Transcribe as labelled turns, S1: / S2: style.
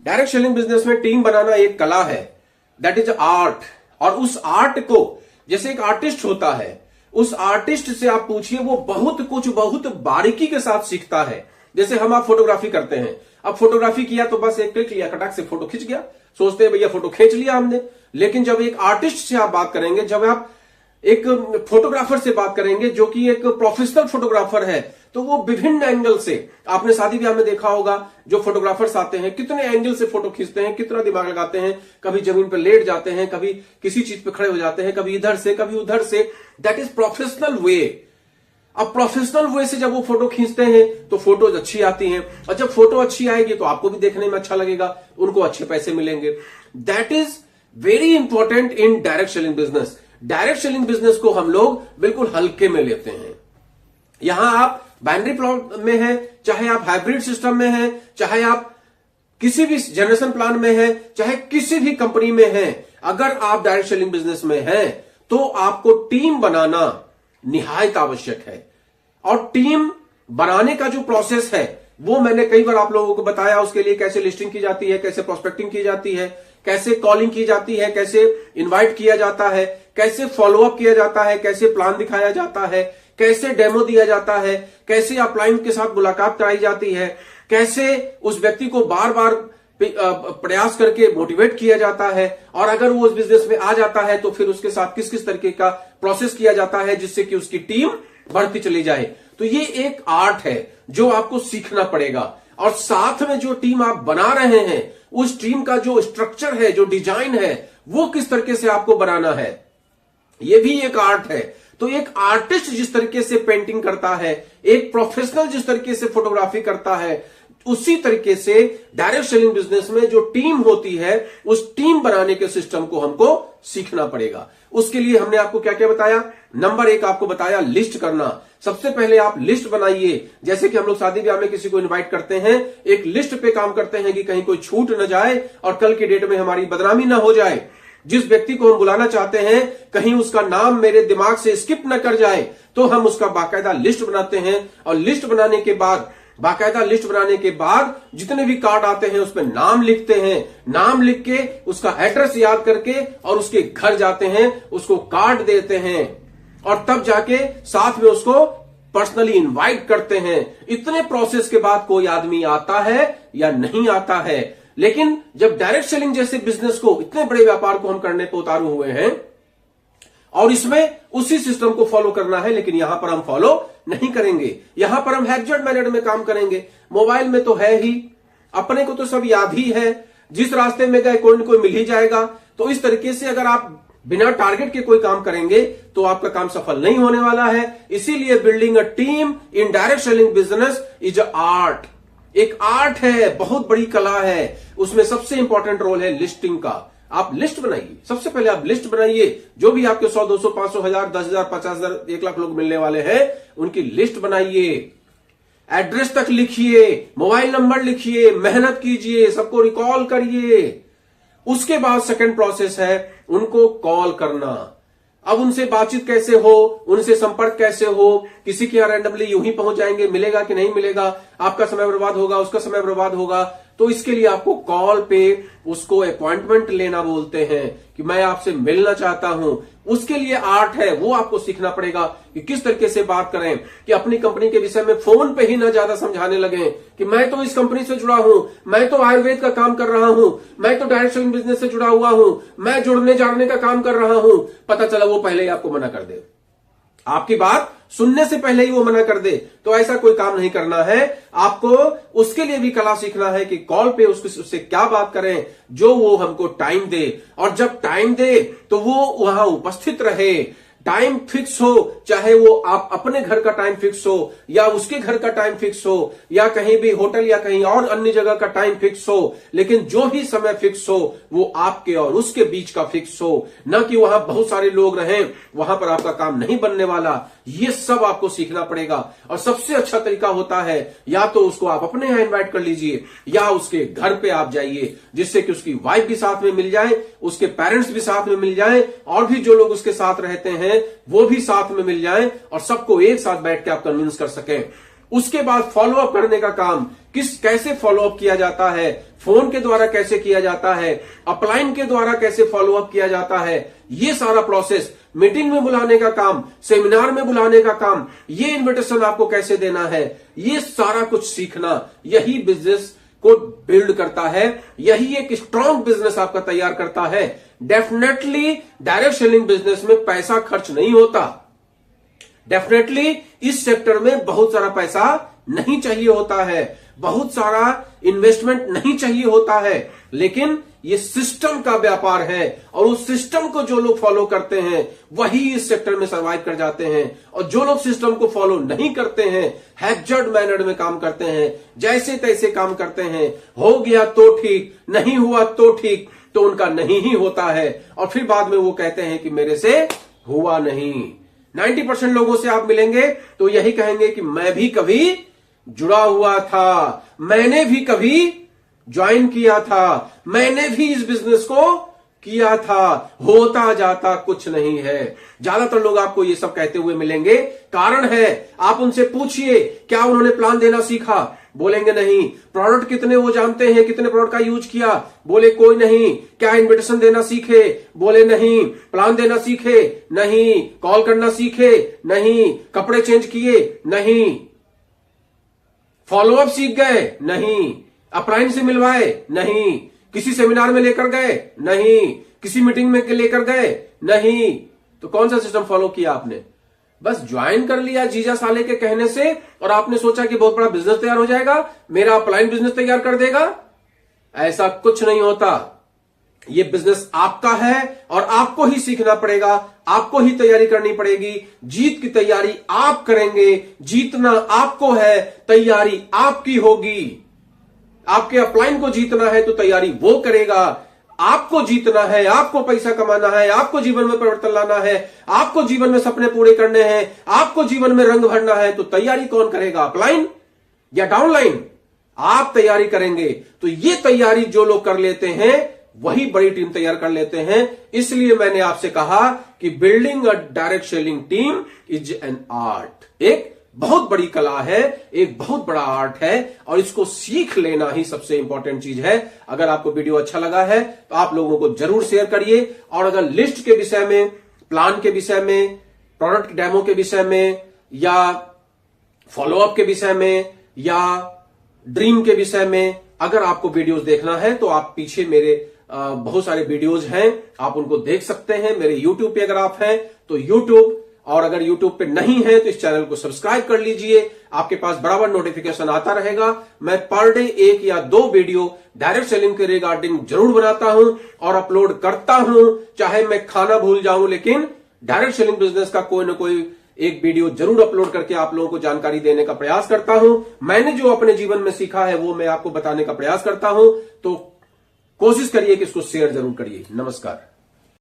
S1: Direct selling business में team बनाना एक कला है, दैट इज आर्ट। और उस आर्ट को, जैसे एक आर्टिस्ट होता है, उस आर्टिस्ट से आप पूछिए, वो बहुत कुछ बहुत बारीकी के साथ सीखता है। जैसे आप फोटोग्राफी करते हैं, अब फोटोग्राफी किया तो बस एक क्लिक लिया, कटाक से फोटो खींच गया, सोचते हैं भैया फोटो खींच लिया हमने। लेकिन जब एक आर्टिस्ट से आप बात करेंगे, जब आप एक फोटोग्राफर से बात करेंगे जो कि एक प्रोफेशनल फोटोग्राफर है, तो वो विभिन्न एंगल से, आपने शादी ब्याह में देखा होगा जो फोटोग्राफर्स आते हैं कितने एंगल से फोटो खींचते हैं, कितना दिमाग लगाते हैं, कभी जमीन पर लेट जाते हैं, कभी किसी चीज पे खड़े हो जाते हैं, कभी इधर से कभी उधर से। That is professional way. अब प्रोफेशनल वे से जब वो फोटो खींचते हैं तो फोटोज अच्छी आती हैं, और जब फोटो अच्छी आएगी तो आपको भी देखने में अच्छा लगेगा, उनको अच्छे पैसे मिलेंगे। That is very important in direct selling business. Direct selling business को हम लोग बिल्कुल हल्के में लेते हैं। यहां आप बाइनरी प्लॉट में हैं, चाहे आप हाइब्रिड सिस्टम में हैं, चाहे आप किसी भी जनरेशन प्लान में हैं, चाहे किसी भी कंपनी में हैं, अगर आप डायरेक्ट सेलिंग बिजनेस में हैं तो आपको टीम बनाना निहायत आवश्यक है। और टीम बनाने का जो प्रोसेस है वो मैंने कई बार आप लोगों को बताया। उसके लिए कैसे लिस्टिंग की जाती है, कैसे प्रोस्पेक्टिंग की जाती है, कैसे कॉलिंग की जाती है, कैसे इनवाइट किया जाता है, कैसे फॉलोअप किया जाता है, कैसे प्लान दिखाया जाता है, कैसे डेमो दिया जाता है, कैसे अपलाइन के साथ मुलाकात कराई जाती है, कैसे उस व्यक्ति को बार बार प्रयास करके मोटिवेट किया जाता है, और अगर वो उस बिजनेस में आ जाता है तो फिर उसके साथ किस किस तरीके का प्रोसेस किया जाता है जिससे कि उसकी टीम बढ़ती चली जाए। तो ये एक आर्ट है जो आपको सीखना पड़ेगा। और साथ में जो टीम आप बना रहे हैं, उस टीम का जो स्ट्रक्चर है, जो डिजाइन है, वो किस तरीके से आपको बनाना है, ये भी एक आर्ट है। तो एक आर्टिस्ट जिस तरीके से पेंटिंग करता है, एक प्रोफेशनल जिस तरीके से फोटोग्राफी करता है, उसी तरीके से डायरेक्ट सेलिंग बिजनेस में जो टीम होती है, उस टीम बनाने के सिस्टम को हमको सीखना पड़ेगा। उसके लिए हमने आपको क्या क्या बताया। नंबर 1 आपको बताया लिस्ट करना। सबसे पहले आप लिस्ट बनाइए। जैसे कि हम लोग शादी ब्याह में किसी को इनवाइट करते हैं, एक लिस्ट पे काम करते हैं कि कहीं कोई छूट न जाए और कल की डेट में हमारी बदनामी न हो जाए। जिस व्यक्ति को हम बुलाना चाहते हैं कहीं उसका नाम मेरे दिमाग से स्किप न कर जाए, तो हम उसका बाकायदा लिस्ट बनाते हैं। और लिस्ट बनाने के बाद, बाकायदा लिस्ट बनाने के बाद जितने भी कार्ड आते हैं उसमें नाम लिखते हैं। नाम लिख के उसका एड्रेस याद करके और उसके घर जाते हैं, उसको कार्ड देते हैं, और तब जाके साथ में उसको पर्सनली इनवाइट करते हैं। इतने प्रोसेस के बाद कोई आदमी आता है या नहीं आता है। लेकिन जब डायरेक्ट सेलिंग जैसे बिजनेस को, इतने बड़े व्यापार को हम करने पर उतारू हुए हैं, और इसमें उसी सिस्टम को फॉलो करना है, लेकिन यहां पर हम फॉलो नहीं करेंगे। यहां पर हम हैकजॉट मेथड में काम करेंगे। मोबाइल में तो है ही, अपने को तो सब याद ही है, जिस रास्ते में गए कोई न कोई मिल ही जाएगा। तो इस तरीके से अगर आप बिना टारगेट के कोई काम करेंगे तो आपका काम सफल नहीं होने वाला है। इसीलिए building a team in direct selling business is a art. एक आर्ट है, बहुत बड़ी कला है। उसमें सबसे इंपॉर्टेंट रोल है लिस्टिंग का। आप लिस्ट बनाइए। सबसे पहले आप लिस्ट बनाइए। जो भी आपके 100, 200, 500, 1000, 10,000, 50,000, 1 लाख लोग मिलने वाले हैं, उनकी लिस्ट बनाइए। एड्रेस तक लिखिए, मोबाइल नंबर लिखिए, मेहनत कीजिए, सबको रिकॉल करिए। उसके बाद सेकंड प्रोसेस है उनको कॉल करना। अब उनसे बातचीत कैसे हो, उनसे संपर्क कैसे हो, किसी के यहां रैंडमली यूं ही पहुंच जाएंगे, मिलेगा कि नहीं मिलेगा, आपका समय बर्बाद होगा, उसका समय बर्बाद होगा। तो इसके लिए आपको कॉल पे उसको अपॉइंटमेंट लेना बोलते हैं कि मैं आपसे मिलना चाहता हूं। उसके लिए आर्ट है, वो आपको सीखना पड़ेगा कि किस तरीके से बात करें, कि अपनी कंपनी के विषय में फोन पे ही ना ज्यादा समझाने लगे कि मैं तो इस कंपनी से जुड़ा हूं, मैं तो आयुर्वेद का काम कर रहा हूं, मैं तो डायरेक्ट सेलिंग बिजनेस से जुड़ा हुआ हूं, मैं जुड़ने जाड़ने का काम कर रहा हूं। पता चला वो पहले ही आपको मना कर दे, आपकी बात सुनने से पहले ही वो मना कर दे। तो ऐसा कोई काम नहीं करना है। आपको उसके लिए भी कला सीखना है कि कॉल पे उससे क्या बात करें जो वो हमको टाइम दे, और जब टाइम दे तो वो वहां उपस्थित रहे। टाइम फिक्स हो, चाहे वो आप अपने घर का टाइम फिक्स हो या उसके घर का टाइम फिक्स हो या कहीं भी होटल या कहीं और अन्य जगह का टाइम फिक्स हो, लेकिन जो ही समय फिक्स हो वो आपके और उसके बीच का फिक्स हो, न कि वहां बहुत सारे लोग रहें, वहां पर आपका काम नहीं बनने वाला। ये सब आपको सीखना पड़ेगा। और सबसे अच्छा तरीका होता है या तो उसको आप अपने यहां इन्वाइट कर लीजिए या उसके घर पे आप जाइए, जिससे कि उसकी वाइफ भी साथ में मिल जाए, उसके पेरेंट्स भी साथ में मिल जाए, और भी जो लोग उसके साथ रहते हैं वो भी साथ में मिल जाएं, और सबको एक साथ बैठ के आप कन्विंस कर सकें। उसके बाद फॉलो अप करने का काम कैसे फॉलो अप किया जाता है, फोन के द्वारा कैसे किया जाता है, अपलाइन के द्वारा कैसे फॉलो अप किया जाता है, ये सारा प्रोसेस, मीटिंग में बुलाने का काम, सेमिनार में बुलाने का काम, ये इन्विटेशन आपको कैसे देना है, ये सारा कुछ सीखना, यही बिजनेस को बिल्ड करता है, यही एक स्ट्रांग बिजनेस आपका तैयार करता है। डेफिनेटली डायरेक्ट सेलिंग बिजनेस में पैसा खर्च नहीं होता। डेफिनेटली इस सेक्टर में बहुत सारा पैसा नहीं चाहिए होता है, बहुत सारा इन्वेस्टमेंट नहीं चाहिए होता है, लेकिन ये सिस्टम का व्यापार है और उस सिस्टम को जो लोग फॉलो करते हैं वही इस सेक्टर में सर्वाइव कर जाते हैं। और जो लोग सिस्टम को फॉलो नहीं करते हैं, हैक्जर्ड मैनर में काम करते हैं, जैसे तैसे काम करते हैं, हो गया तो ठीक, नहीं हुआ तो ठीक, तो उनका नहीं ही होता है और फिर बाद में वो कहते हैं कि मेरे से हुआ नहीं। 90% लोगों से आप मिलेंगे तो यही कहेंगे कि मैं भी कभी जुड़ा हुआ था, मैंने भी कभी ज्वाइन किया था, मैंने भी इस बिजनेस को किया था, होता जाता कुछ नहीं है। ज्यादातर लोग आपको ये सब कहते हुए मिलेंगे। कारण है, आप उनसे पूछिए क्या उन्होंने प्लान देना सीखा, बोलेंगे नहीं। प्रोडक्ट कितने वो जानते हैं, कितने प्रोडक्ट का यूज किया, बोले कोई नहीं। क्या इन्विटेशन देना सीखे, बोले नहीं। प्लान देना सीखे, नहीं। कॉल करना सीखे, नहीं। कपड़े चेंज किए, नहीं। फॉलोअप सीख गए, नहीं। अपलाइन से मिलवाए, नहीं। किसी सेमिनार में लेकर गए, नहीं। किसी मीटिंग में लेकर गए, नहीं। तो कौन सा सिस्टम फॉलो किया आपने? बस ज्वाइन कर लिया जीजा साले के कहने से और आपने सोचा कि बहुत बड़ा बिजनेस तैयार हो जाएगा, मेरा अपलाइन बिजनेस तैयार कर देगा। ऐसा कुछ नहीं होता। ये बिजनेस आपका है और आपको ही सीखना पड़ेगा, आपको ही तैयारी करनी पड़ेगी। जीत की तैयारी आप करेंगे, जीतना आपको है, तैयारी आपकी होगी। आपके अपलाइन को जीतना है तो तैयारी वो करेगा। आपको जीतना है, आपको पैसा कमाना है, आपको जीवन में परिवर्तन लाना है, आपको जीवन में सपने पूरे करने हैं, आपको जीवन में रंग भरना है, तो तैयारी कौन करेगा? अपलाइन या डाउनलाइन? आप तैयारी करेंगे। तो ये तैयारी जो लोग कर लेते हैं वही बड़ी टीम तैयार कर लेते हैं। इसलिए मैंने आपसे कहा कि building a direct selling team is an art, एक बहुत बड़ी कला है, एक बहुत बड़ा आर्ट है और इसको सीख लेना ही सबसे इंपॉर्टेंट चीज है। अगर आपको वीडियो अच्छा लगा है तो आप लोगों को जरूर शेयर करिए और अगर लिस्ट के विषय में, प्लान के विषय में, प्रोडक्ट डेमो के विषय में या फॉलोअप के विषय में या ड्रीम के विषय में अगर आपको वीडियोस देखना है तो आप पीछे मेरे बहुत सारे वीडियोस हैं, आप उनको देख सकते हैं। मेरे YouTube पे अगर आप हैं तो YouTube, और अगर YouTube पे नहीं है तो इस चैनल को सब्सक्राइब कर लीजिए। आपके पास बराबर नोटिफिकेशन आता रहेगा। मैं पर डे 1 या 2 वीडियो डायरेक्ट सेलिंग के रिगार्डिंग जरूर बनाता हूं और अपलोड करता हूं। चाहे मैं खाना भूल जाऊं, लेकिन डायरेक्ट सेलिंग बिजनेस का कोई ना कोई एक वीडियो जरूर अपलोड करके आप लोगों को जानकारी देने का प्रयास करता हूं। मैंने जो अपने जीवन में सीखा है वो मैं आपको बताने का प्रयास करता हूं। तो कोशिश करिए कि इसको शेयर जरूर करिए। नमस्कार।